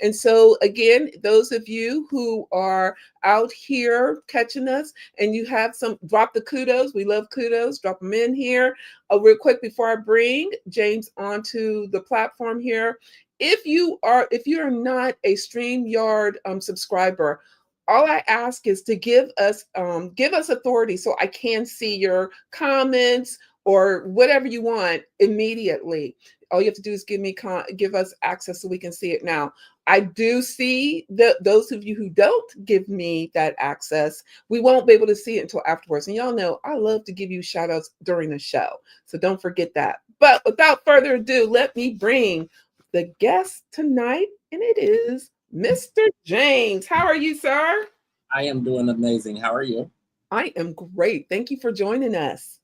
And so, again, those of you who are out here catching us and you have some, drop the kudos. We love kudos. Drop them in here. Real quick before I bring James onto the platform here. If you're not a StreamYard subscriber, all I ask is to give us authority so I can see your comments or whatever you want immediately. All you have to do is give us access so we can see it now. I do see those of you who don't give me that access, we won't be able to see it until afterwards. And y'all know I love to give you shout outs during the show. So don't forget that. But without further ado, let me bring the guest tonight, and it is Mr. James. How are you, sir? I am doing amazing. How are you? I am great. Thank you for joining us.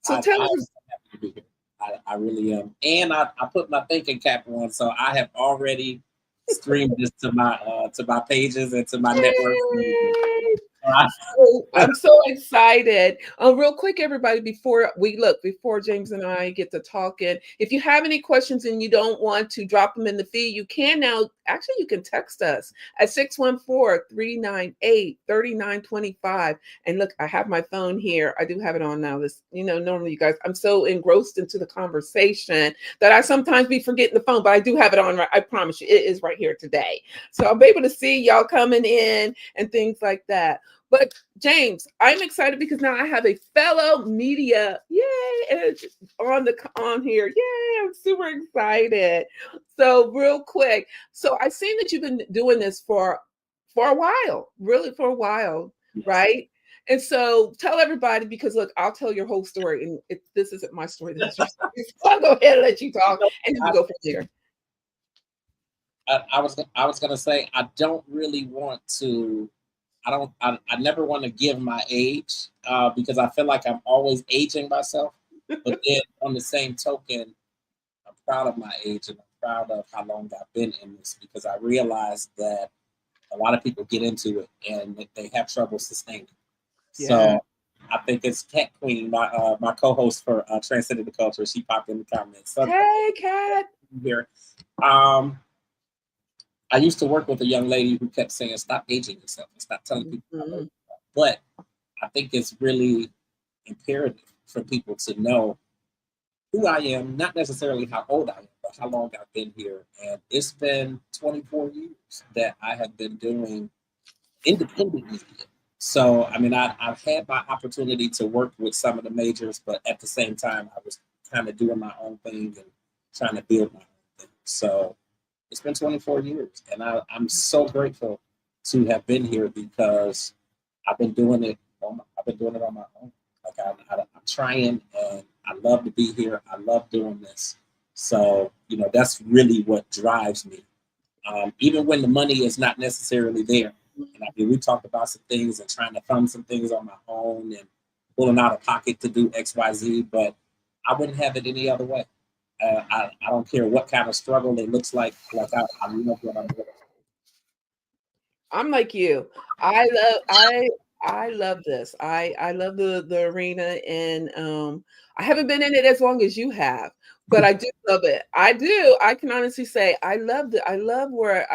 So tell I'm us. happy to be here. I really am. And I put my thinking cap on, so I have already streamed this to my pages and to my networks. I'm so excited. Real quick, everybody, before James and I get to talking, if you have any questions and you don't want to drop them in the feed, you can now. Actually, you can text us at 614-398-3925. And look, I have my phone here. I do have it on now. Normally you guys, I'm so engrossed into the conversation that I sometimes be forgetting the phone, but I do have it on. Right, I promise you, it is right here today. So I'll be able to see y'all coming in and things like that. But James, I'm excited because now I have a fellow media, yay, on here. Yay, I'm super excited. So real quick, so I've seen that you've been doing this for a while, really for a while, Yes. right? And so tell everybody, because look, I'll tell your whole story, and this isn't my story, this is your story. So I'll go ahead and let you talk, and then we go from there. I was gonna say I don't really want to. I never want to give my age because I feel like I'm always aging myself. But then on the same token, I'm proud of my age and I'm proud of how long I've been in this because I realized that a lot of people get into it and they have trouble sustaining. Yeah. So I think it's Cat Queen, my co-host for Transcending the Culture. She popped in the comments. So Hey, Cat. here. I used to work with a young lady who kept saying, "Stop aging yourself and stop telling people." Mm-hmm. But I think it's really imperative for people to know who I am, not necessarily how old I am, but how long I've been here. And it's been 24 years that I have been doing independent media. So, I mean, I've had my opportunity to work with some of the majors, but at the same time, I was kind of doing my own thing and trying to build my own thing. So it's been 24 years, and I'm so grateful to have been here because I've been doing it. I've been doing it on my own. Like I'm trying, and I love to be here. I love doing this. So that's really what drives me. Even when the money is not necessarily there. And I mean, we talked about some things and trying to fund some things on my own and pulling out of pocket to do X, Y, Z, but I wouldn't have it any other way. I don't care what kind of struggle it looks like. Like I love what I'm doing. I'm like you. I love this. I love the arena, and I haven't been in it as long as you have, but I do love it. I do. I can honestly say I love it. I love where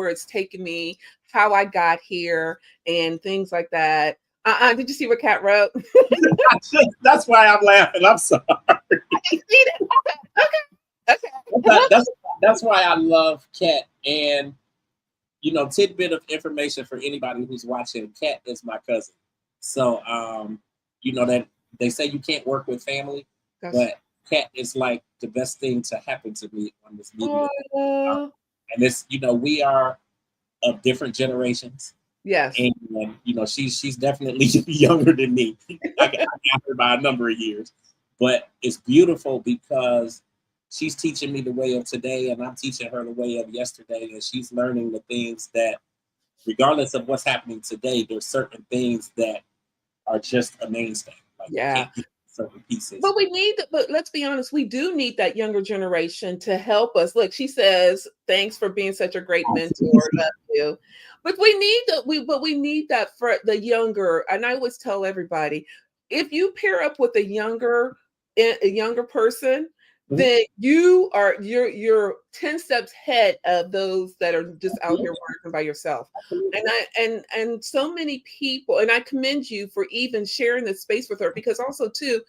it's taken me, how I got here, and things like that. Did you see what Kat wrote? That's why I'm laughing. I'm sorry. Okay. That's why I love Kat. And tidbit of information for anybody who's watching. Kat is my cousin. So that they say you can't work with family, but Kat is like the best thing to happen to me on this media. And it's we are of different generations. Yes. And she's definitely younger than me. I got her by a number of years. But it's beautiful because she's teaching me the way of today and I'm teaching her the way of yesterday. And she's learning the things that, regardless of what's happening today, there's certain things that are just a mainstay. Like you can't get certain pieces. But let's be honest, we do need that younger generation to help us. Look, she says, "Thanks for being such a great mentor. Love you." But we need that for the younger. And I always tell everybody, if you pair up with a younger person, then you're 10 steps ahead of those that are just out here working by yourself. And so many people, and I commend you for even sharing this space with her, because also too,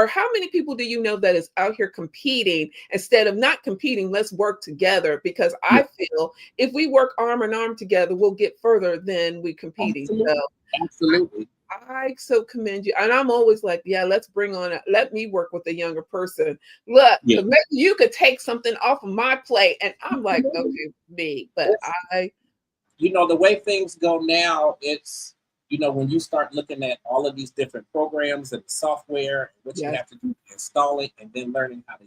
how many people do you know that is out here competing instead of not competing? Let's work together, because I feel if we work arm in arm together, we'll get further than we competing. Absolutely. So Absolutely. I so commend you. And I'm always like, yeah, let me work with a younger person. Look, Yeah. maybe you could take something off of my plate. And I'm like, okay, me. But the way things go now, it's, when you start looking at all of these different programs and software, what you have to do to install it, and then learning how to,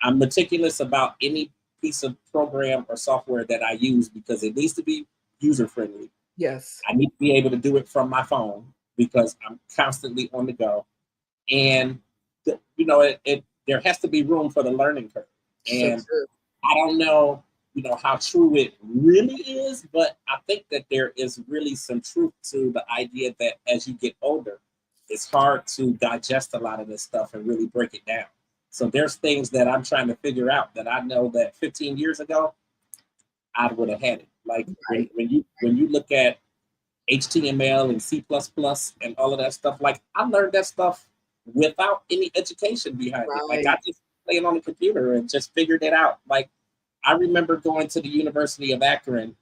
I'm meticulous about any piece of program or software that I use, because it needs to be user friendly. Yes. I need to be able to do it from my phone because I'm constantly on the go. And, there has to be room for the learning curve. And So I don't know, how true it really is, but I think that there is really some truth to the idea that as you get older, it's hard to digest a lot of this stuff and really break it down. So there's things that I'm trying to figure out that I know that 15 years ago, I would have had it. Like when you look at HTML and C++ and all of that stuff, like I learned that stuff without any education behind it. Like I just played on the computer and just figured it out. Like I remember going to the University of Akron,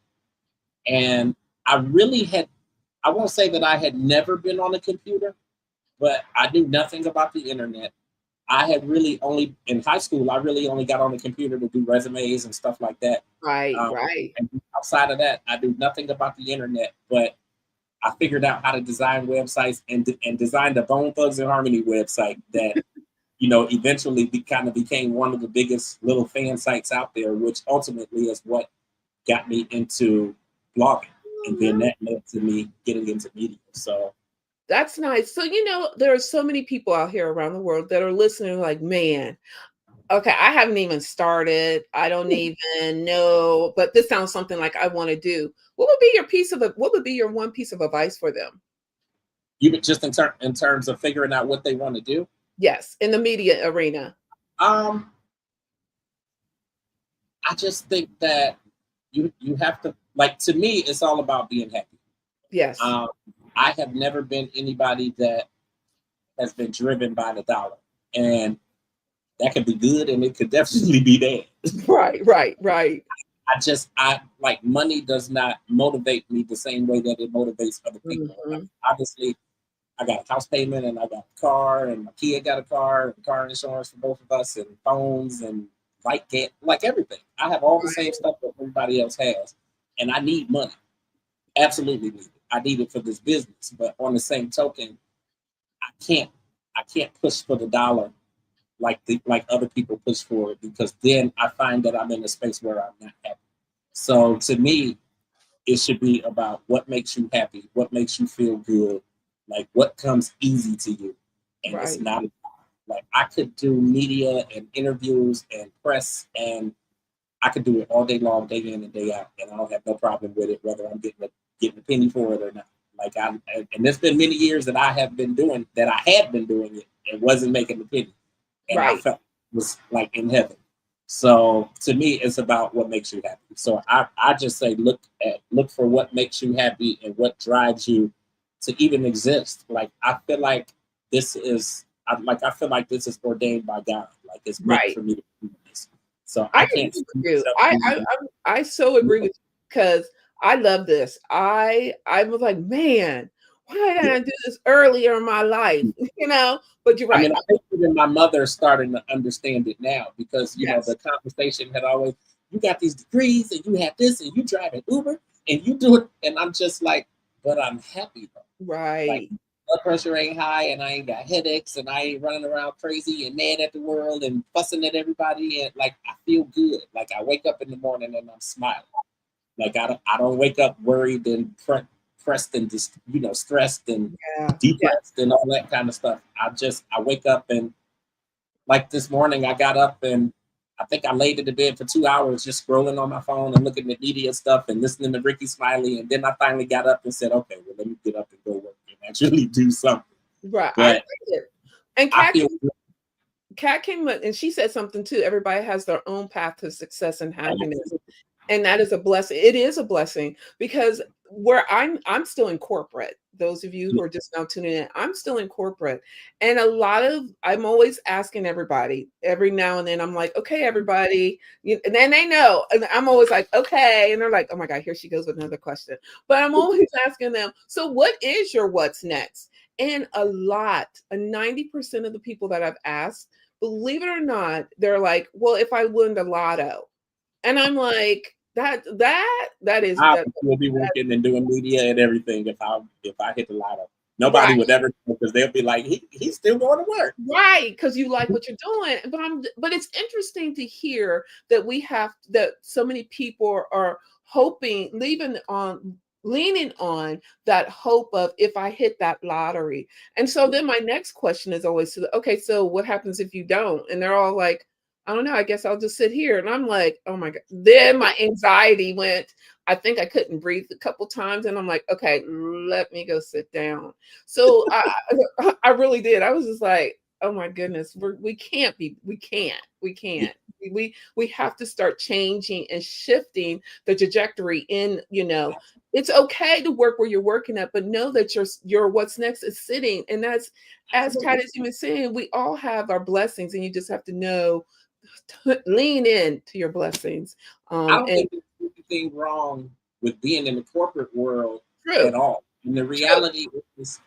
and I won't say that I had never been on a computer, but I knew nothing about the internet. I had really only, in high school, I really only got on the computer to do resumes and stuff like that. Right. And outside of that, I knew nothing about the internet, but I figured out how to design websites and design the Bone Thugs-n-Harmony website that, eventually kind of became one of the biggest little fan sites out there, which ultimately is what got me into blogging. And then that led to me getting into media. So that's nice. So, there are so many people out here around the world that are listening like, man, okay, I haven't even started. I don't even know, but this sounds something like I want to do. What would be your one piece of advice for them? You just in terms of figuring out what they want to do? Yes, in the media arena. I just think that you have to, to me, it's all about being happy. Yes. I have never been anybody that has been driven by the dollar, and that could be good and it could definitely be bad. Right. I like money does not motivate me the same way that it motivates other people. Mm-hmm. Obviously, I got a house payment and I got a car, and my kid got a car, and car insurance for both of us, and phones and like everything. I have all the same stuff that everybody else has, and I need money. Absolutely need it. I need it for this business, but on the same token, I can't push for the dollar like other people push for it, because then I find that I'm in a space where I'm not happy. So to me, it should be about what makes you happy, what makes you feel good, like what comes easy to you. And it's not like I could do media and interviews and press, and I could do it all day long, day in and day out, and I don't have no problem with it, whether I'm getting a penny for it or not. And there's been many years that I had been doing it and wasn't making a penny. And I felt it was like in heaven. So to me, it's about what makes you happy. So I just say look for what makes you happy and what drives you to even exist. Like I feel like this is ordained by God. Like it's meant for me to do this. So I can't. I so agree with you, because I love this. I was like, man, why didn't I do this earlier in my life? But you're right. I mean, I think even my mother's starting to understand it now, because the conversation had always, you got these degrees and you have this and you drive an Uber and you do it, and I'm just like, but I'm happy though. Right. Like, blood pressure ain't high and I ain't got headaches and I ain't running around crazy and mad at the world and fussing at everybody, and like I feel good. Like I wake up in the morning and I'm smiling. Like I don't wake up worried and pressed and just stressed and depressed and all that kind of stuff. I wake up, and like this morning I got up and I think I laid in the bed for 2 hours just scrolling on my phone and looking at media stuff and listening to Ricky Smiley, and then I finally got up and said, okay, well, let me get up and go work and actually do something. Right. But and Kat came up and she said something too. Everybody has their own path to success and happiness. And that is a blessing. It is a blessing because where I'm still in corporate. Those of you who are just now tuning in, I'm still in corporate. And I'm always asking everybody every now and then, I'm like, okay, everybody, and then they know. And I'm always like, okay. And they're like, oh my God, here she goes with another question. But I'm always asking them, so what is your what's next? And a 90% of the people that I've asked, believe it or not, they're like, well, if I win the lotto. And I'm like, that is I that will be working and doing media and everything if I hit the lotto. Nobody right, would ever know because they'll be like, he's still going to work. right, because you like what you're doing. But it's interesting to hear that that so many people are hoping, leaning on that hope of if I hit that lottery. And so then my next question is always, okay, so what happens if you don't? And they're all like, I don't know, I guess I'll just sit here. And I'm like, oh my God. Then my anxiety went, I think I couldn't breathe a couple times. And I'm like, okay, let me go sit down. So I really did. I was just like, oh my goodness, we can't. We have to start changing and shifting the trajectory in, it's okay to work where you're working at, but know that your what's next is sitting. And that's, as Kat is even saying, we all have our blessings, and you just have to know, lean in to your blessings. I don't think there's anything wrong with being in the corporate world at all. And the reality is,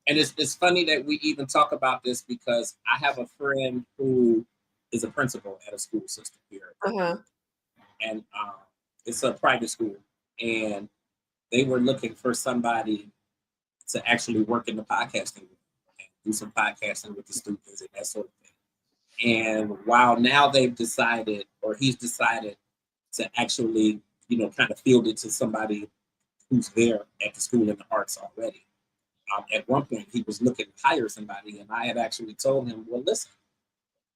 and it's funny that we even talk about this because I have a friend who is a principal at a school system here. And it's a private school. And they were looking for somebody to actually work in the podcasting and do some podcasting with the students and that sort of thing. And while now he's decided to actually, kind of field it to somebody who's there at the School of the Arts already. At one point, he was looking to hire somebody, and I had actually told him, well, listen,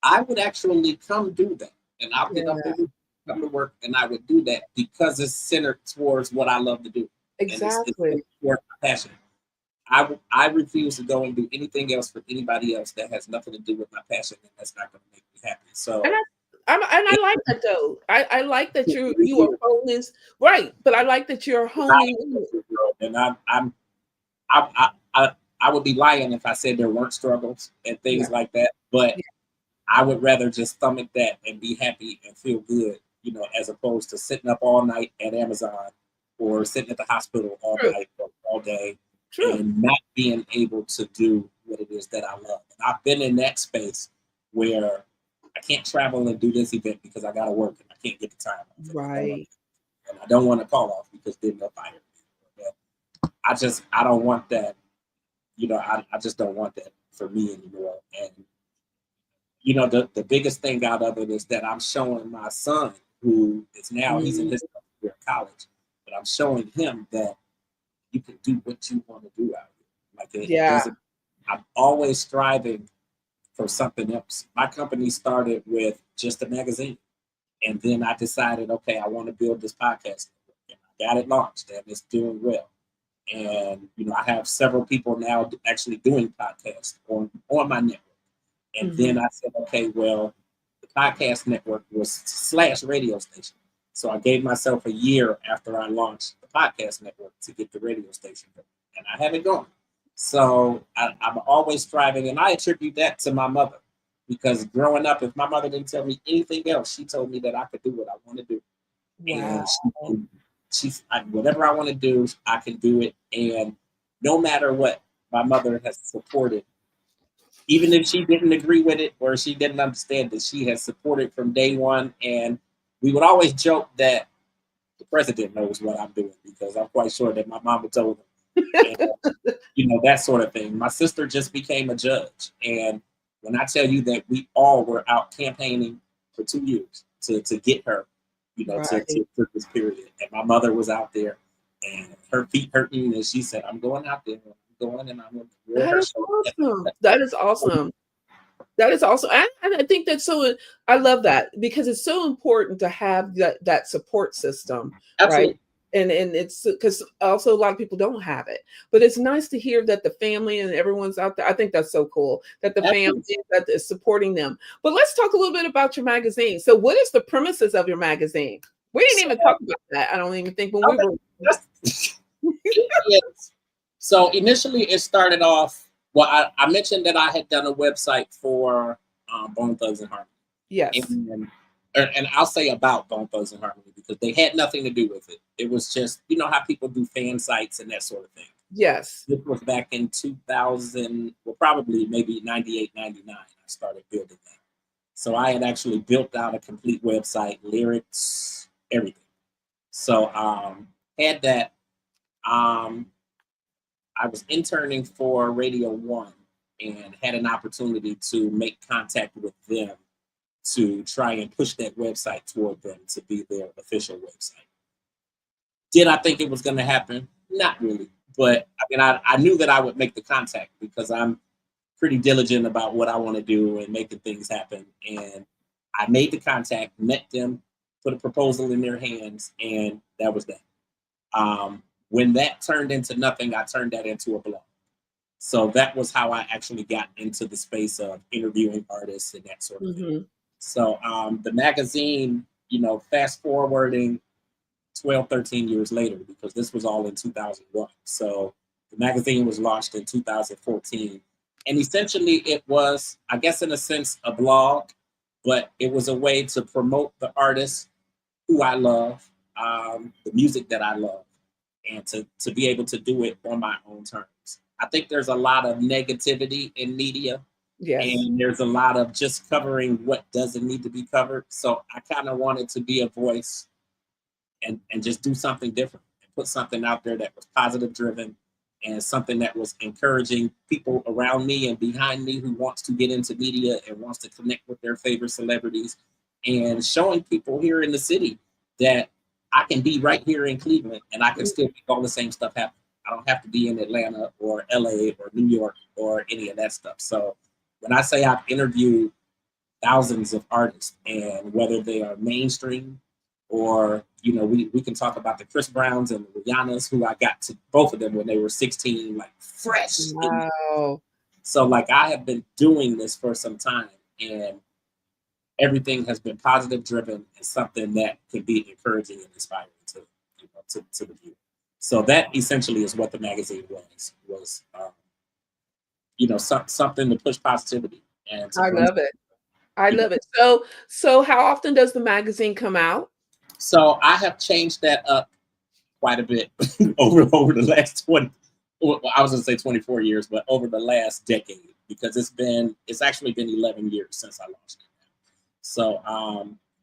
I would actually come do that. And I'll get up and come to work, and I would do that because it's centered towards what I love to do. Exactly. And it's towards my passion. I refuse to go and do anything else for anybody else that has nothing to do with my passion, and that's not going to make me happy. So, and I like that though. I like that you are honing, right, but I like that you're honing. And I would be lying if I said there weren't struggles and things like that, but I would rather just stomach that and be happy and feel good, as opposed to sitting up all night at Amazon or sitting at the hospital all night or all day. And not being able to do what it is that I love. And I've been in that space where I can't travel and do this event because I got to work and I can't get the time off. Right. And I don't want to call off because then they'll fire me. I don't want that. I just don't want that for me anymore. And, the biggest thing out of it is that I'm showing my son, who is now, he's in his year of college, but I'm showing him that you can do what you want to do out here. I'm always striving for something else. My company started with just a magazine. And then I decided, okay, I want to build this podcast. And I got it launched and it's doing well. And, I have several people now actually doing podcasts on my network. And then I said, okay, well, the podcast network was / radio station. So I gave myself a year after I launched the podcast network to get the radio station going, and I haven't gone. So I'm always striving, and I attribute that to my mother, because growing up, if my mother didn't tell me anything else, she told me that I could do what I want to do. Wow. And she's whatever I want to do, I can do it. And no matter what, my mother has supported, even if she didn't agree with it or she didn't understand it, she has supported from day one. And we would always joke that the president knows what I'm doing because I'm quite sure that my mama told him, and, that sort of thing. My sister just became a judge. And when I tell you that we all were out campaigning for 2 years to get her, to this period. And my mother was out there and her feet hurting. And she said, I'm going out there. I'm going and I'm going to That is awesome. That is awesome. That is awesome. And I think that's I love that because it's so important to have that support system. Absolutely. Right? And it's because also a lot of people don't have it, but it's nice to hear that the family and everyone's out there. I think that's so cool that the family Absolutely. that is supporting them. But let's talk a little bit about your magazine. So what is the premises of your magazine? We didn't So, even talk about that. I don't even think when we okay, were. yes. So initially it started off, well, I mentioned that I had done a website for Bone Thugs and Harmony. Yes. And I'll say about Bone Thugs and Harmony because they had nothing to do with it. It was just, you know how people do fan sites and that sort of thing. Yes. This was back in 2000, well, probably maybe 98, 99. I started building that. So I had actually built out a complete website, lyrics, everything. So had that. Um, I was interning for Radio One and had an opportunity to make contact with them to try and push that website toward them to be their official website. Did I think it was going to happen? Not really. But I mean, I knew that I would make the contact because I'm pretty diligent about what I want to do and making things happen. And I made the contact, met them, put a proposal in their hands, and that was that. When that turned into nothing, I turned that into a blog. So that was how I actually got into the space of interviewing artists and that sort of thing. Mm-hmm. So the magazine, you know, fast forwarding 12, 13 years later, because this was all in 2001. So the magazine was launched in 2014. And essentially it was, I guess in a sense, a blog, but it was a way to promote the artists who I love, the music that I love, and to be able to do it on my own terms. I think there's a lot of negativity in media, Yes. and there's a lot of just covering what doesn't need to be covered. So I kind of wanted to be a voice and just do something different and put something out there that was positive driven and something that was encouraging people around me and behind me who wants to get into media and wants to connect with their favorite celebrities and showing people here in the city that I can be right here in Cleveland and I can still make all the same stuff happen. I don't have to be in Atlanta or LA or New York or any of that stuff. So when I say I've interviewed thousands of artists, and whether they are mainstream or, you know, we can talk about the Chris Browns and the Rihannas, who I got to both of them when they were 16, like fresh. Wow. So like I have been doing this for some time, and everything has been positive driven and something that can be encouraging and inspiring to, you know, to the viewer. So that essentially is what the magazine was you know, something to push positivity and to I bring, love it. I you know. love it. So how often does the magazine come out? So I have changed that up quite a bit over the last 20, well, I was going to say 24 years, but over the last decade, because it's actually been 11 years since I launched it. So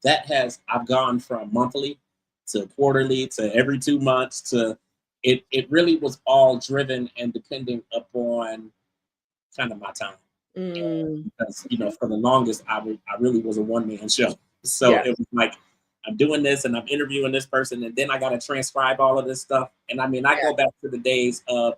that has, I've gone from monthly to quarterly to every 2 months to, it really was all driven and depending upon kind of my time. Mm, Because, you know, for the longest, I really was a one-man show. So yes. it was like, I'm doing this and I'm interviewing this person, and then I got to transcribe all of this stuff. And I mean, I Yes. go back to the days of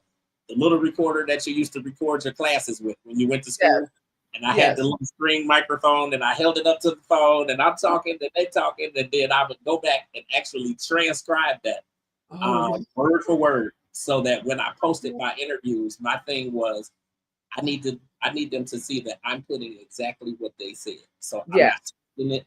the little recorder that you used to record your classes with when you went to Yes. school. And I had Yes. the little string microphone and I held it up to the phone and I'm talking and they talking. And then I would go back and actually transcribe that Oh my word for word so that when I posted my interviews, my thing was, I need them to see that I'm putting exactly what they said. So I'm yes. not tweaking it.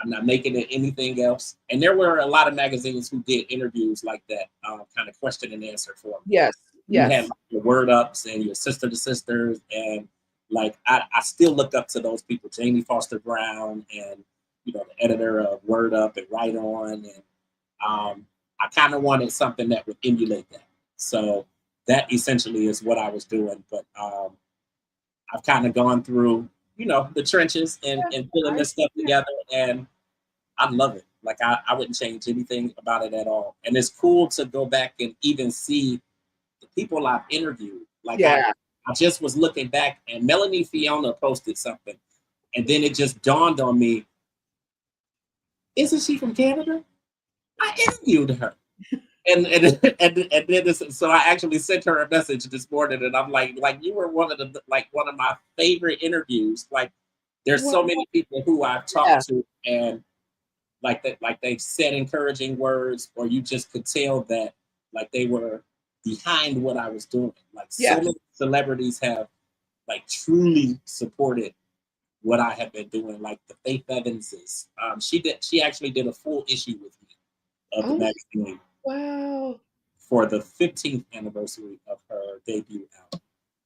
I'm not making it anything else. And there were a lot of magazines who did interviews like that, kind of question and answer format. Yes. You had Yes. like, your word ups and your sister to sisters, and like I still look up to those people, Jamie Foster Brown, and you know the editor of Word Up and Right On, and I kind of wanted something that would emulate that. So that essentially is what I was doing, but I've kind of gone through, you know, the trenches and pulling I, this stuff together, and I love it. Like I wouldn't change anything about it at all. And it's cool to go back and even see the people I've interviewed. Like yeah. I just was looking back, and Melanie Fiona posted something, and then it just dawned on me: isn't she from Canada? I interviewed her. And then this, so I actually sent her a message this morning, and I'm like you were one of my favorite interviews. Like there's Well, so many people who I've yeah. talked to, and like that, like they said encouraging words, or you just could tell that like they were behind what I was doing. Like so Yes. many celebrities have like truly supported what I have been doing, like the Faith Evanses. She actually did a full issue with me of the Oh, magazine wow. for the 15th anniversary of her debut out.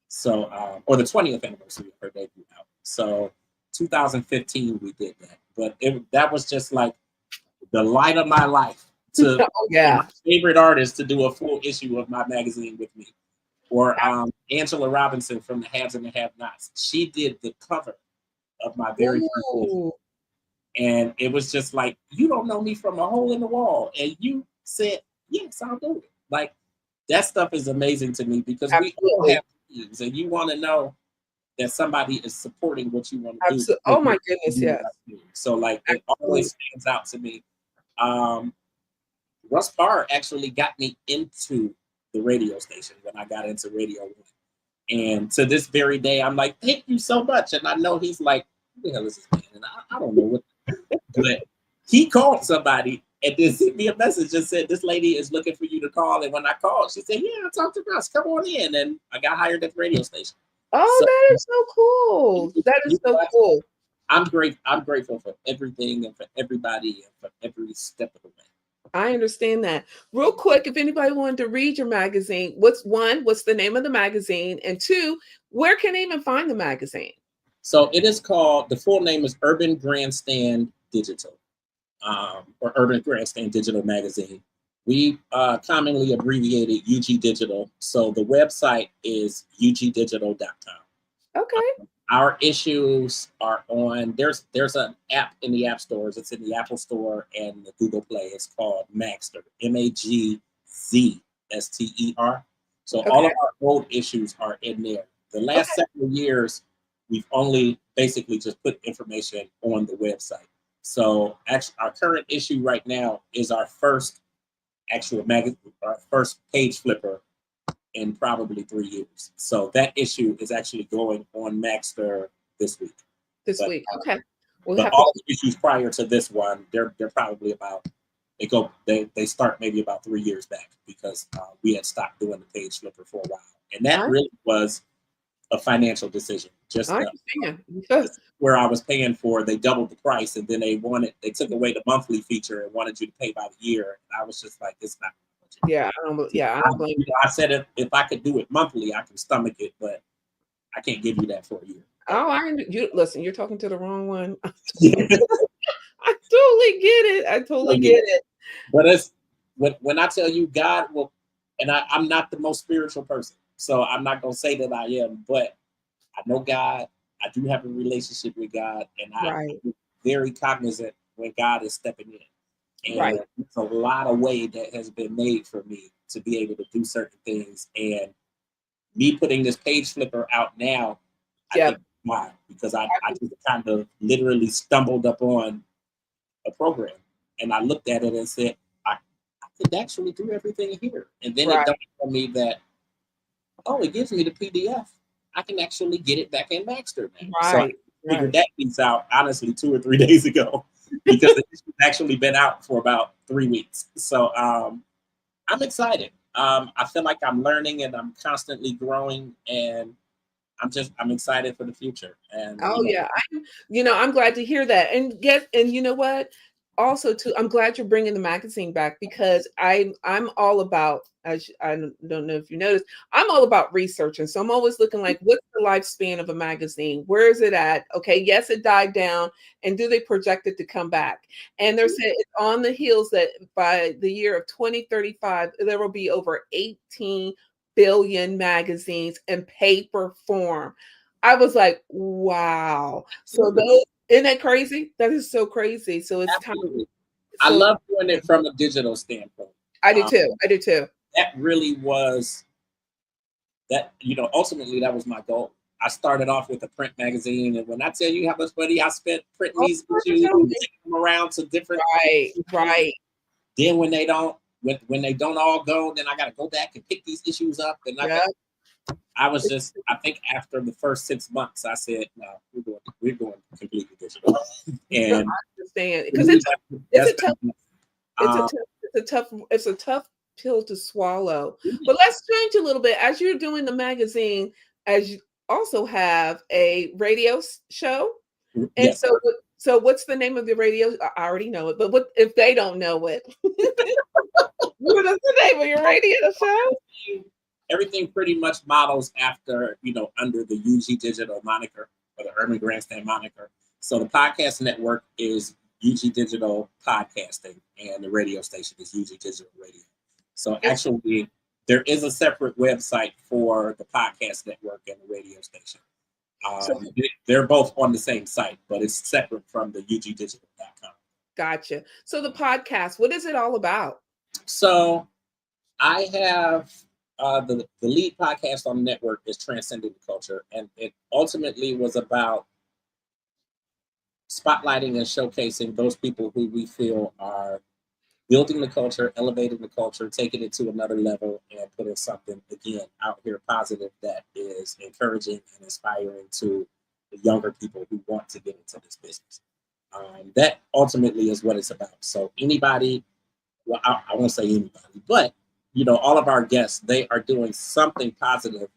So, or the 20th anniversary of her debut out. So, 2015 we did that, but that was just like the light of my life to Oh, my yeah. favorite artist to do a full issue of my magazine with me. Or Angela Robinson from the Haves and the Have-Nots. She did the cover of my very first issue. Ooh. And it was just like, you don't know me from a hole in the wall. And you said, yes, I'll do it. Like, that stuff is amazing to me because we all Absolutely. have dreams and you want to know that somebody is supporting what you want to do. Absolutely. Oh my goodness, yes. So, like, it Absolutely. always stands out to me. Russ Barr actually got me into the radio station when I got into Radio One. And to this very day, I'm like, thank you so much. And I know he's like, who the hell is this man? And I don't know what, but he called somebody and then sent me a message and said, this lady is looking for you to call. And when I called, she said, yeah, I talked to Russ. Come on in. And I got hired at the radio station. Oh, So, that is so cool. That is so cool. I'm grateful for everything and for everybody and for every step of the way. I understand that. Real quick, if anybody wanted to read your magazine, what's the name of the magazine? And two, where can they even find the magazine? So it is called, the full name is Urban Grandstand Digital, or Urban Grandstand Digital Magazine. We commonly abbreviated UG Digital. So the website is ugdigital.com. Okay. Our issues are on, there's an app in the app stores. It's in the Apple Store and the Google Play. It's called Magzter, Magzster. So all of our old issues are in there. The last several years, we've only basically just put information on the website. So actually, our current issue right now is our first actual magazine, our first page flipper in probably 3 years. So that issue is actually going on Magzter this week. This week, okay. But all the issues prior to this one, they're probably about, they start maybe about 3 years back because we had stopped doing the page flipper for a while, and that really was a financial decision. Just where I was paying for, they doubled the price, and then they took away the monthly feature and wanted you to pay by the year. And I was just like, it's not. Yeah, I don't blame you. I said if I could do it monthly, I can stomach it, but I can't give you that for a year. Oh, listen, you're talking to the wrong one. I totally get it. I totally get it. But it's when I tell you God will, and I'm not the most spiritual person, so I'm not gonna say that I am, but I know God. I do have a relationship with God, and I'm very cognizant when God is stepping in. And it's a lot of way that has been made for me to be able to do certain things. And me putting this page flipper out now, I think why? Because I just kind of literally stumbled upon a program, and I looked at it and said, I could actually do everything here. And then it dawned on me that, it gives me the PDF. I can actually get it back in Magzter now. So I figured that piece out, honestly, 2 or 3 days ago, because it's actually been out for about 3 weeks. So I'm excited. I feel like I'm learning and I'm constantly growing, and I'm excited for the future. And I'm glad to hear that. And you know what? Also, too, I'm glad you're bringing the magazine back, because I'm all about, I don't know if you noticed, I'm all about research. And so I'm always looking like, what's the lifespan of a magazine? Where is it at? Okay, yes, it died down. And do they project it to come back? And they're saying it's on the heels that by the year of 2035, there will be over 18 billion magazines in paper form. I was like, wow. So those, isn't that crazy? That is so crazy. So it's time. I love doing it from a digital standpoint. I do too. I do too. That really was that, ultimately that was my goal. I started off with a print magazine, and when I tell you how much money I spent printing these issues and taking them around to different Then when they don't all go, then I got to go back and pick these issues up, and I was just, I think after the first 6 months, I said, no, we're going completely digital. No, I And understand for because me, it's that's a tough been, it's a um, tough it's a tough pill to swallow. But let's change a little bit. As you're doing the magazine, as you also have a radio show. And yes. so what's the name of the radio? I already know it, but what if they don't know it? What is the name of your radio show? Everything pretty much models after, under the UG Digital moniker or the Urban Grandstand moniker. So the podcast network is UG Digital Podcasting, and the radio station is UG Digital Radio. So actually, there is a separate website for the podcast network and the radio station. They're both on the same site, but it's separate from the ugdigital.com. Gotcha. So the podcast, what is it all about? So I have the lead podcast on the network is Transcending the Culture, and it ultimately was about spotlighting and showcasing those people who we feel are building the culture, elevating the culture, taking it to another level, and putting something, again, out here positive that is encouraging and inspiring to the younger people who want to get into this business. That ultimately is what it's about. So anybody, well, I won't say anybody, but all of our guests, they are doing something positive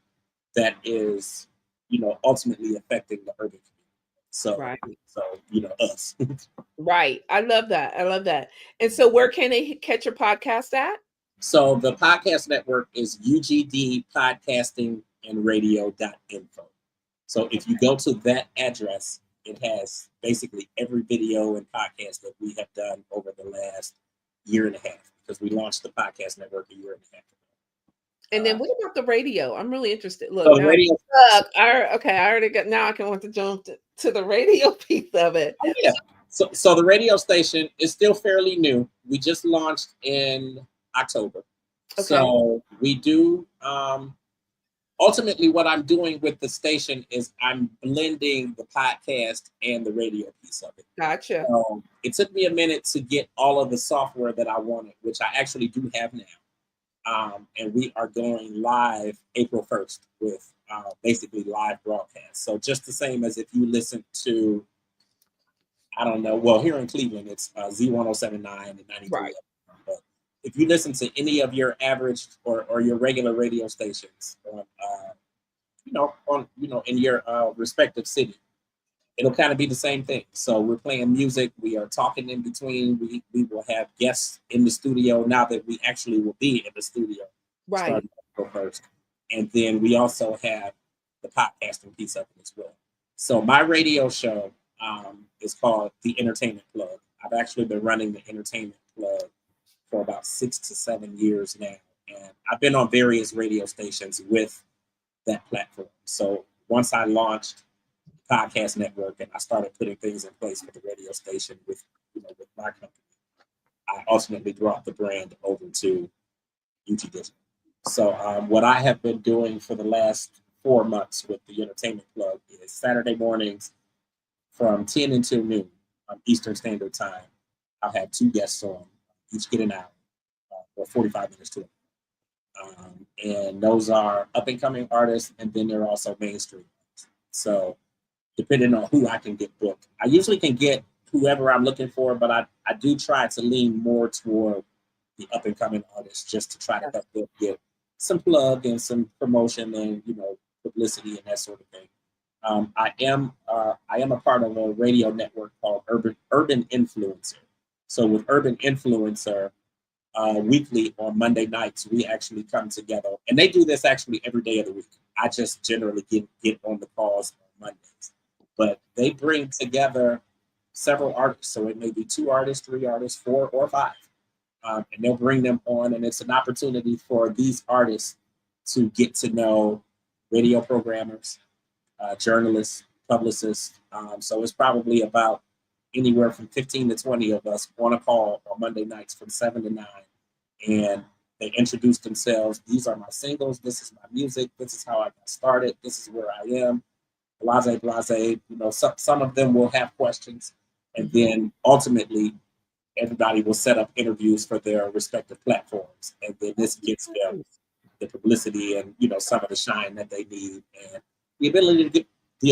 that is, ultimately affecting the urban community. So, Right. Us. Right. I love that. I love that. And so where can they catch your podcast at? So the podcast network is ugdpodcastingandradio.info. So if you go to that address, it has basically every video and podcast that we have done over the last year and a half, because we launched the podcast network a year and a half ago. And then what about the radio? I'm really interested. Look, So now radio, I already got, now I can want to jump to the radio piece of it. oh, yeah. So the radio station is still fairly new. We just launched in October. Okay. So we do, ultimately what I'm doing with the station is I'm blending the podcast and the radio piece of it. Gotcha. It took me a minute to get all of the software that I wanted, which I actually do have now. And we are going live April 1st with basically live broadcast. So just the same as if you listen to, I don't know, well, here in Cleveland, it's Z1079 and 93. Right. But if you listen to any of your average or your regular radio stations in your respective city, it'll kind of be the same thing. So we're playing music, we are talking in between, we will have guests in the studio now that we actually will be in the studio. Right. Starting April 1st. And then we also have the podcasting piece of it as well. So my radio show is called The Entertainment Plug. I've actually been running the Entertainment Plug for about 6 to 7 years now. And I've been on various radio stations with that platform. So once I launched the podcast network and I started putting things in place for the radio station with my company, I ultimately brought the brand over to UG Digital. So what I have been doing for the last 4 months with the Entertainment Plug is Saturday mornings from 10 until noon Eastern Standard Time. I'll have 2 guests on, each get an hour or 45 minutes to it. And those are up and coming artists, and then they're also mainstream. So depending on who I can get booked, I usually can get whoever I'm looking for, but I do try to lean more toward the up and coming artists just to try to help them get some plug and some promotion and publicity and that sort of thing. I am a part of a radio network called Urban Influencer. So with Urban Influencer, weekly on Monday nights, we actually come together, and they do this actually every day of the week. I just generally get on the calls on Mondays, but they bring together several artists. So it may be 2 artists, 3 artists, 4 or 5. And they'll bring them on, and it's an opportunity for these artists to get to know radio programmers, journalists, publicists. So it's probably about anywhere from 15 to 20 of us on a call on Monday nights from 7 to 9. And they introduce themselves. These are my singles. This is my music. This is how I got started. This is where I am. Blase, blase. Some of them will have questions. And then ultimately, everybody will set up interviews for their respective platforms. And then this gets them the publicity and, you know, some of the shine that they need, and the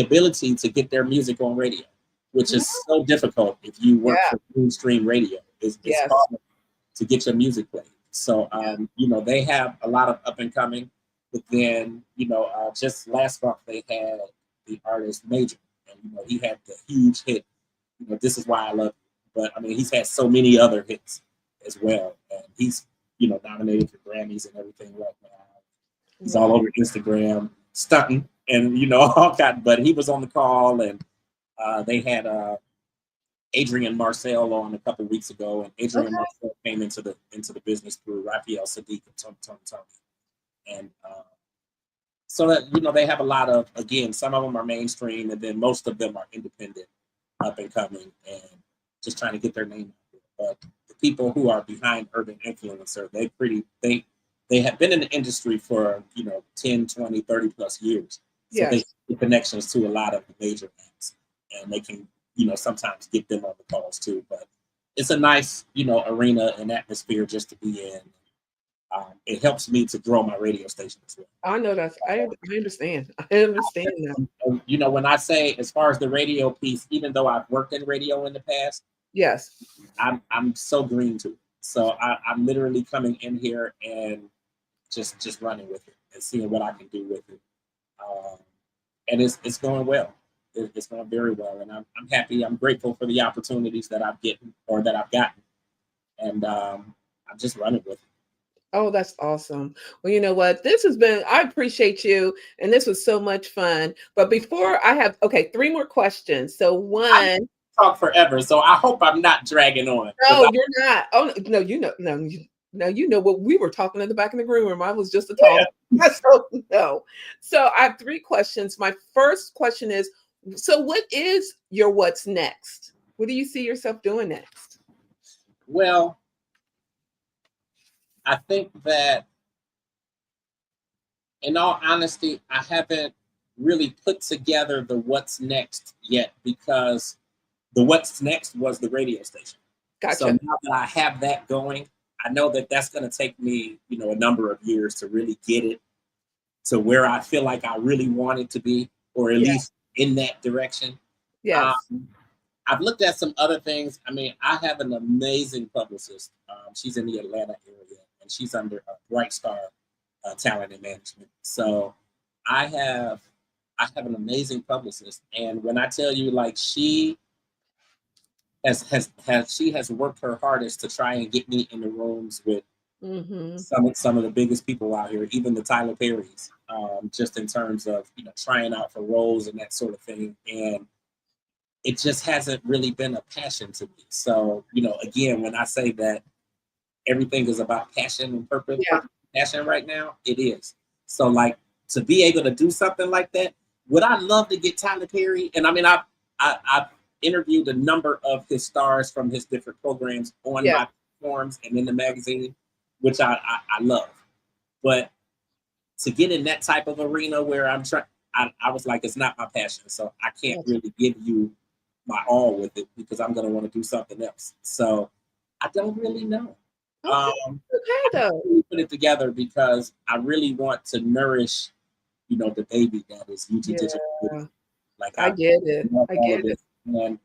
ability to get their music on radio, which is so difficult if you work Yeah. for mainstream radio. It's Yes. hard to get your music played. So, you know, they have a lot of up and coming. But then, you know, just last month they had the artist Major, and you know, he had the huge hit, you know, This Is Why I Love You. But I mean, he's had so many other hits as well, and he's, you know, nominated for Grammys and everything right now. He's all over Instagram stunting, and you know, all that. But he was on the call, and they had Adrian Marcel on a couple weeks ago, and Adrian Marcel came into the business through Raphael Sadiq and Tony. And so that, you know, they have a lot of, again, some of them are mainstream, and then most of them are independent, up and coming, and just trying to get their name out there. But the people who are behind Urban Influencer, they have been in the industry for, you know, 10, 20, 30 plus years. So they have connections to a lot of the major acts, and they can, you know, sometimes get them on the calls too. But it's a nice, you know, arena and atmosphere just to be in. It helps me to grow my radio station as well. I know I understand. I understand that. You know, when I say, as far as the radio piece, even though I've worked in radio in the past, yes, I'm so green to it. So I'm literally coming in here and just running with it and seeing what I can do with it. And it's going well. It's going very well, and I'm happy. I'm grateful for the opportunities that I've gotten, and I'm just running with it. Oh, that's awesome. Well, you know what? I appreciate you, and this was so much fun. But before I have, 3 more questions. So one, I talk forever, so I hope I'm not dragging on. No, you're not. Oh no, you know what, we were talking in the back of the green room. I was just a talk. Yeah. So no. So I have 3 questions. My first question is, so what is your what's next? What do you see yourself doing next? Well, I think that, in all honesty, I haven't really put together the what's next yet, because the what's next was the radio station. Gotcha. So now that I have that going, I know that that's going to take me, you know, a number of years to really get it to where I feel like I really want it to be, or at least in that direction. Yes. I've looked at some other things. I mean, I have an amazing publicist. She's in the Atlanta area, and she's under Bright Star Talent and Management. So I have an amazing publicist, and when I tell you, like, she has worked her hardest to try and get me in the rooms with some of the biggest people out here, even the Tyler Perrys, just in terms of, you know, trying out for roles and that sort of thing. And it just hasn't really been a passion to me. So, you know, again, when I say that everything is about passion and purpose, passion right now, it is. So, like, to be able to do something like that, would I love to get Tyler Perry? And I mean, I've interviewed a number of his stars from his different programs on my platforms and in the magazine, which I love. But to get in that type of arena where I'm trying, I was like, it's not my passion. So I can't really give you my all with it, because I'm going to want to do something else. So I don't really know. Though. I put it together because I really want to nourish, you know, the baby that is UT Digital. Like, I get it. And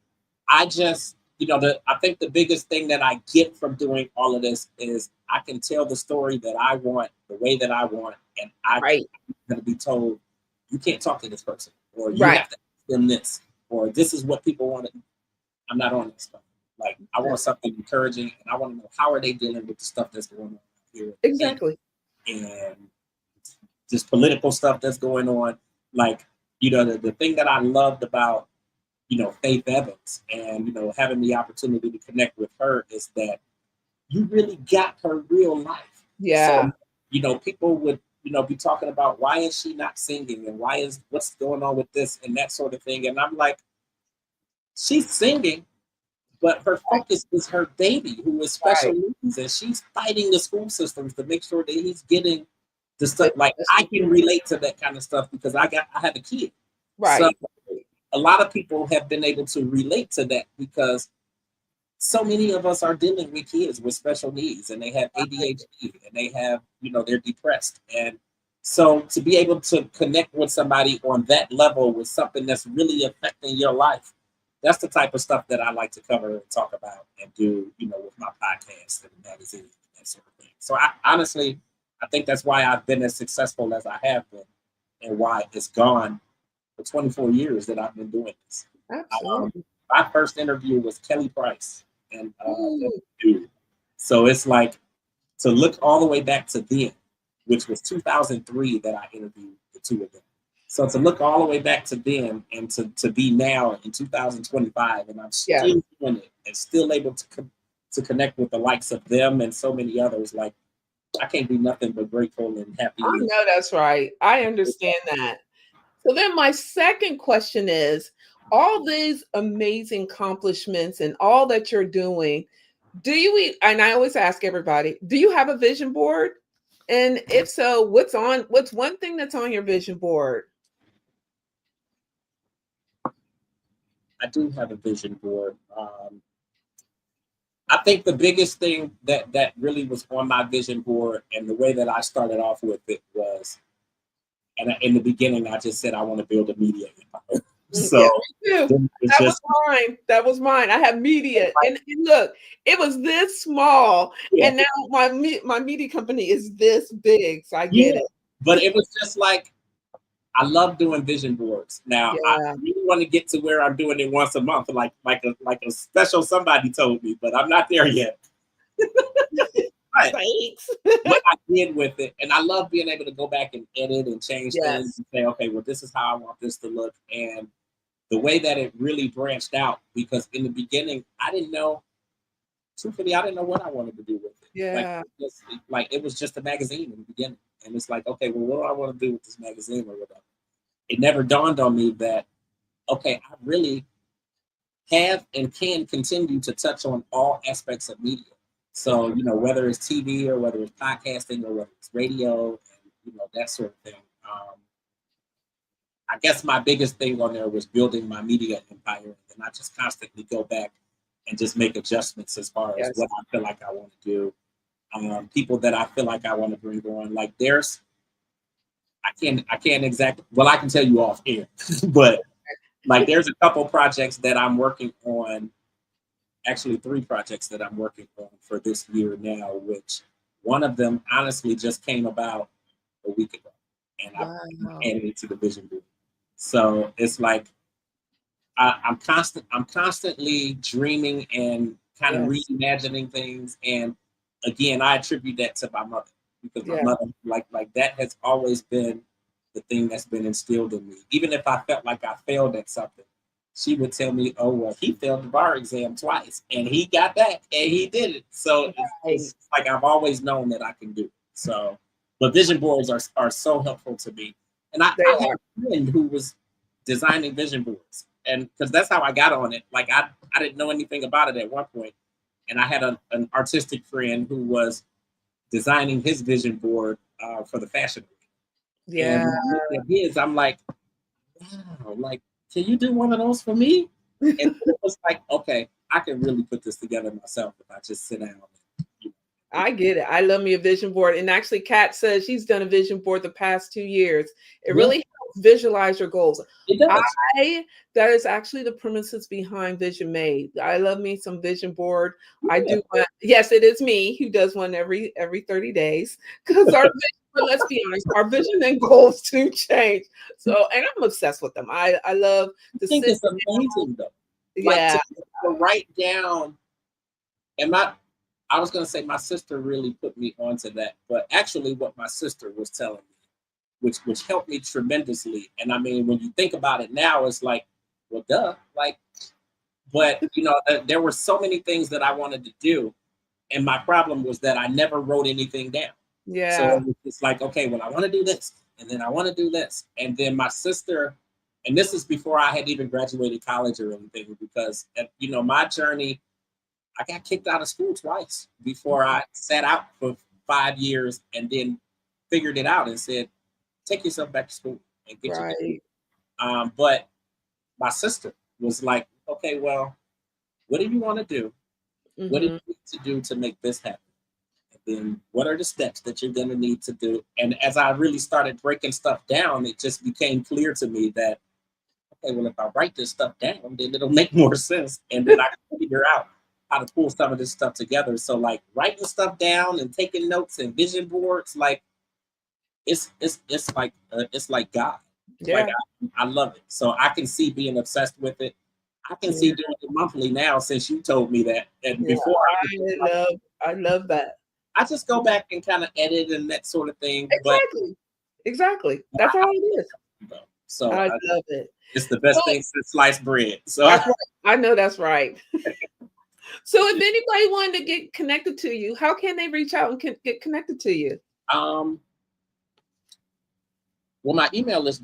I just, you know, I think the biggest thing that I get from doing all of this is I can tell the story that I want, the way that I want, and I'm going to be told, you can't talk to this person, or you have to ask them this, or this is what people want. I'm not on this stuff. Like, I want something encouraging, and I want to know, how are they dealing with the stuff that's going on here? Exactly. And this political stuff that's going on. Like, you know, the thing that I loved about, you know, Faith Evans and, you know, having the opportunity to connect with her is that you really got her real life. Yeah. So, you know, people would, you know, be talking about, why is she not singing, and what's going on with this and that sort of thing. And I'm like, she's singing, but her focus is her baby, who is special needs, and she's fighting the school systems to make sure that he's getting the stuff. Like, I can relate to that kind of stuff because I have a kid. Right. So a lot of people have been able to relate to that because so many of us are dealing with kids with special needs, and they have ADHD, and they have, they're depressed. And so to be able to connect with somebody on that level with something that's really affecting your life, that's the type of stuff that I like to cover and talk about and do, with my podcast and magazine and that sort of thing. So I think that's why I've been as successful as I have been, and why it's gone for 24 years that I've been doing this. Absolutely. My first interview was Kelly Price, and Ooh. so it's like to look all the way back to then, which was 2003 that I interviewed the two of them. So to look all the way back to then and to be now in 2025, and I'm still Yeah. doing it and still able to connect with the likes of them and so many others, like I can't be nothing but grateful and happy. I know that's right. I understand that. So then my second question is, all these amazing accomplishments and all that you're doing, and I always ask everybody, do you have a vision board? And if so, what's one thing that's on your vision board? I do have a vision board. I think the biggest thing that really was on my vision board, and the way that I started off with it was, and in the beginning, I just said I want to build a media empire. So yeah, that was mine. I have media, and look, it was this small, and now my media company is this big. So I get it. But it was just like, I love doing vision boards. Now I really want to get to where I'm doing it once a month, like a special somebody told me, but I'm not there yet. Thanks. What I did with it, and I love being able to go back and edit and change things and say, okay, well, this is how I want this to look. And the way that it really branched out, because in the beginning, I didn't know, truthfully, I didn't know what I wanted to do with it. Yeah. It was just a magazine in the beginning. And it's like, okay, well, what do I want to do with this magazine or whatever? It never dawned on me that, okay, I really have and can continue to touch on all aspects of media. So, whether it's TV or whether it's podcasting or whether it's radio, and, that sort of thing. I guess my biggest thing on there was building my media empire, and I just constantly go back and just make adjustments as far as what I feel like I want to do. People that I feel like I want to bring on. Like I can't exactly, well, I can tell you off air, but like there's a couple projects that I'm working on, actually 3 projects that I'm working on for this year now, which one of them honestly just came about a week ago, and I added it to the vision board. So it's like I'm constantly dreaming and kind of reimagining things. And again, I attribute that to my mother, because my mother, like that has always been the thing that's been instilled in me. Even if I felt like I failed at something, she would tell me, oh, well, he failed the bar exam twice and he got back and he did it. So it's like I've always known that I can do it. So, but vision boards are so helpful to me. And I had a friend who was designing vision boards, and because that's how I got on it. Like I didn't know anything about it at one point, and I had an artistic friend who was designing his vision board for the fashion week. And when I looked at his, I'm like, wow, like, can you do one of those for me? And it was like, okay, I can really put this together myself if I just sit down. I get it. I love me a vision board. And actually, Kat says she's done a vision board the past 2 years. It really helps visualize your goals. It does. That is actually the premises behind Vision Made. I love me some vision board. I do one. Yes, it is me who does one every 30 days. Because let's be honest, our vision and goals do change. So, and I'm obsessed with them. I love to think it's amazing though. Like to write down, and I was going to say my sister really put me onto that, but actually what my sister was telling me, which helped me tremendously. And I mean, when you think about it now, it's like, well, duh, like, but there were so many things that I wanted to do. And my problem was that I never wrote anything down. Yeah. So it's like, okay, well, I want to do this, and then I want to do this. And then my sister, and this is before I had even graduated college or anything, because, my journey, I got kicked out of school twice before I sat out for 5 years and then figured it out and said, take yourself back to school and get your degree. But my sister was like, okay, well, what do you want to do? What do you Hmm. need to do to make this happen? And then what are the steps that you're going to need to do? And as I really started breaking stuff down, it just became clear to me that, okay, well, if I write this stuff down, then it'll make more sense. And then I can figure out how to pull some of this stuff together. So like writing stuff down and taking notes and vision boards, like it's like God. Like Yeah. I love it. So I can see being obsessed with it. I can see Yeah. doing it monthly now since you told me that. And Yeah. before I love that. I just go back and kind of edit and that sort of thing. But Exactly. Exactly. I, That's all it is. so I love it. it's the So best thing since sliced bread. So that's right. I know that's right. So if anybody wanted to get connected to you, how can they reach out and get connected to you? um, well, my email is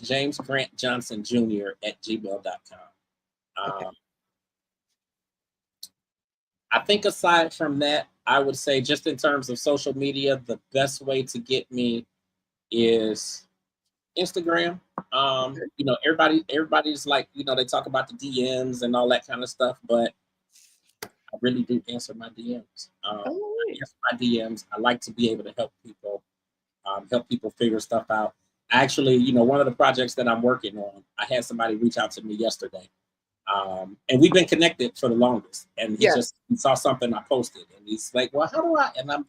James Grant Johnson Jr. at gmail.com. Okay. I think aside from that, I would say just in terms of social media, the best way to get me is Instagram. Everybody's like, they talk about the DMs and all that kind of stuff, but I really do answer my DMs. All I right. answer my DMs. I like to be able to help people figure stuff out. Actually, one of the projects that I'm working on, I had somebody reach out to me yesterday. And we've been connected for the longest. And Yes. he saw something I posted and he's like, well, how do I? And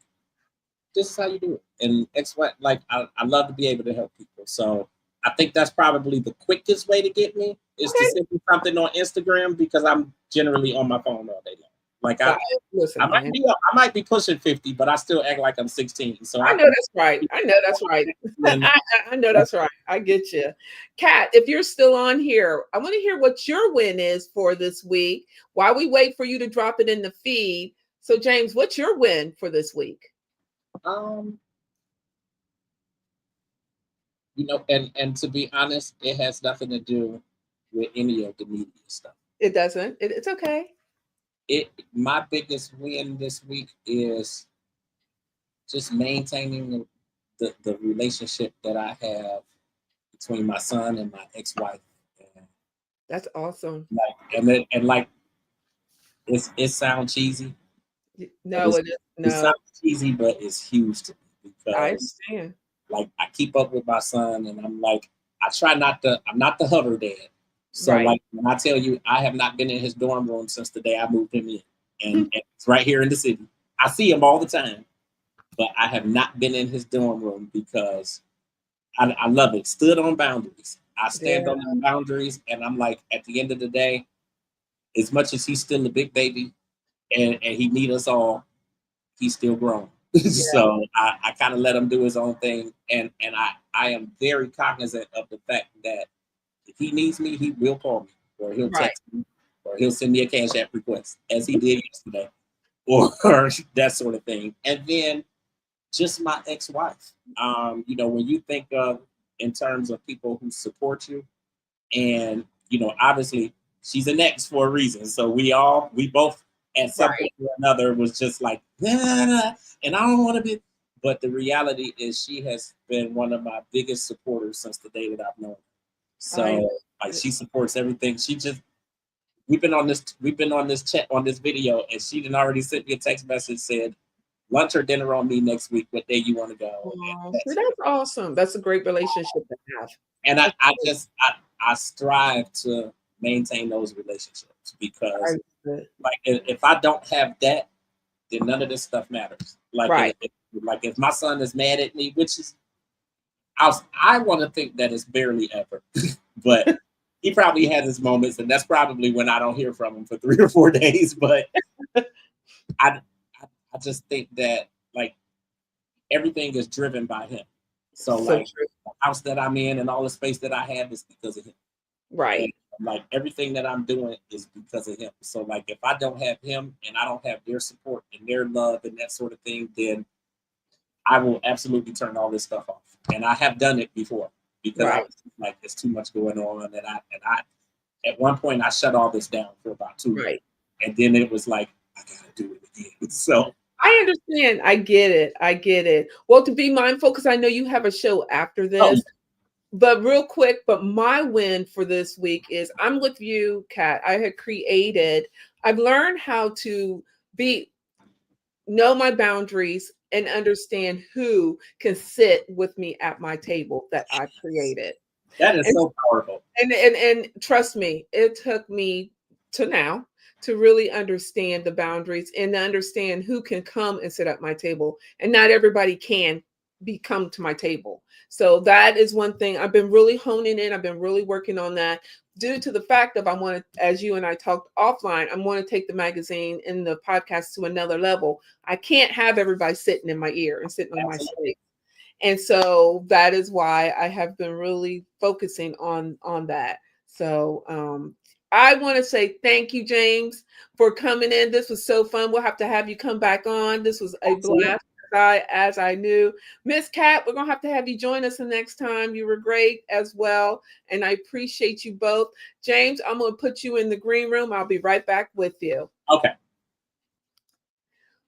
this is how you do it. And it's what, like, I love to be able to help people. So I think that's probably the quickest way to get me is to Okay. send me something on Instagram because I'm generally on my phone all day long. Like Got it. I Listen, man. might be pushing 50, but I still act like I'm 16. So I I know can that's right. I know that's right. and I know that's right. I get you. Kat, if you're still on here, I want to hear what your win is for this week while we wait for you to drop it in the feed. So, James, what's your win for this week? um and to be honest, it has nothing to do with any of the media stuff. It doesn't. It's okay. My biggest win this week is just maintaining the relationship that I have between my son and my ex-wife. And That's awesome. like it sounds cheesy, but No, it is. it No, sounds cheesy, but it's huge to me I because understand. like I keep up with my son and I'm like I try not to I'm not the hover dad. So Right. like when I tell you I have not been in his dorm room since the day I moved him in. And it's right here in the city. I see him all the time, but I have not been in his dorm room because I love it. Stood on boundaries. I stand Yeah. on the boundaries and I'm like at the end of the day, as much as he's still a big baby and he need us all, he's still grown. Yeah. So I kind of let him do his own thing, and I am very cognizant of the fact that if he needs me, he will call me, or he'll Right. text me, or he'll send me a Cash App request, as he did yesterday, or that sort of thing. And then just my ex-wife. When you think of in terms of people who support you, and obviously she's an ex for a reason. So we both at some Right. point or another was just like, nah, nah, nah, and I don't want to be. But the reality is, she has been one of my biggest supporters since the day that I've known her. I So like, she supports everything. We've been on this chat on this video, and she did already sent me a text message said lunch or dinner on me next week. What day you want to go? And Oh, that see, sort of that's awesome. That's a great relationship to have. and That's I strive to maintain those relationships because good. like if I don't have that, then none of this stuff matters. Like Right. if my son is mad at me, which is I want to think that it's barely ever, but he probably has his moments, and that's probably when I don't hear from him for 3 or 4 days. But I I just think that like everything is driven by him. So So like true. the house that I'm in and all the space that I have is because of him. And Right. like everything that I'm doing is because of him. So like if I don't have him and I don't have their support and their love and that sort of thing, then I will absolutely turn all this stuff off. And I have done it before because I Right. was like, there's too much going on. And I at one point I shut all this down for about 2 weeks. Right. And then it was like, I gotta do it again. So I understand. I get it. I get it. Well, to be mindful, because I know you have a show after oh this. But real quick, but my win for this week is I'm with you, Kat. I've learned how to be know my boundaries and understand who can sit with me at my table that I've created. That is And so powerful. and trust me, it took me to now to really understand the boundaries and to understand who can come and sit at my table. And not everybody can come to my table. So that is one thing I've been really honing in. I've been really working on that due to the fact of I want to, as you and I talked offline, I want to take the magazine and the podcast to another level. I can't have everybody sitting in my ear and sitting on my Absolutely. space. And so that is why I have been really focusing on that. So I want to say thank you, James, for coming in. This was so fun. We'll have to have you come back on. This was a Absolutely. blast. As I knew, Miss Cat, we're gonna have to have you join us the next time. You were great as well, and I appreciate you both. James, I'm gonna put you in the green room. I'll be right back with you. Okay.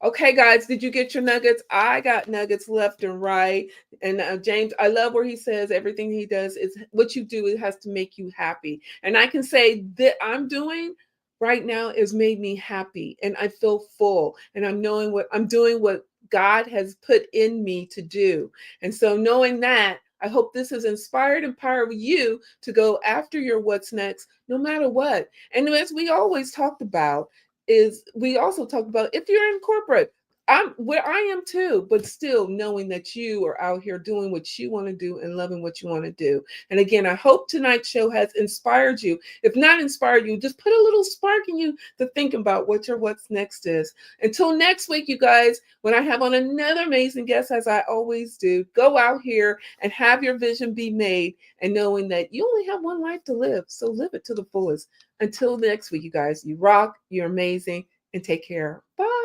Okay, guys, did you get your nuggets? I got nuggets left and right. And James, I love where he says everything he does is what you do. It has to make you happy. And I can say that I'm doing right now has made me happy, and I feel full. And I'm knowing what I'm doing, what God has put in me to do. And so, knowing that, I hope this has inspired, empowered you to go after your what's next, no matter what. And as we always talked about, is we also talk about if you're in corporate, I'm where I am too, but still knowing that you are out here doing what you want to do and loving what you want to do. And again, I hope tonight's show has inspired you. If not inspired you, just put a little spark in you to think about what your what's next is. Until next week, you guys, when I have on another amazing guest, as I always do, go out here and have your vision be made, and knowing that you only have one life to live. So live it to the fullest. Until next week, you guys, you rock, you're amazing, and take care. Bye.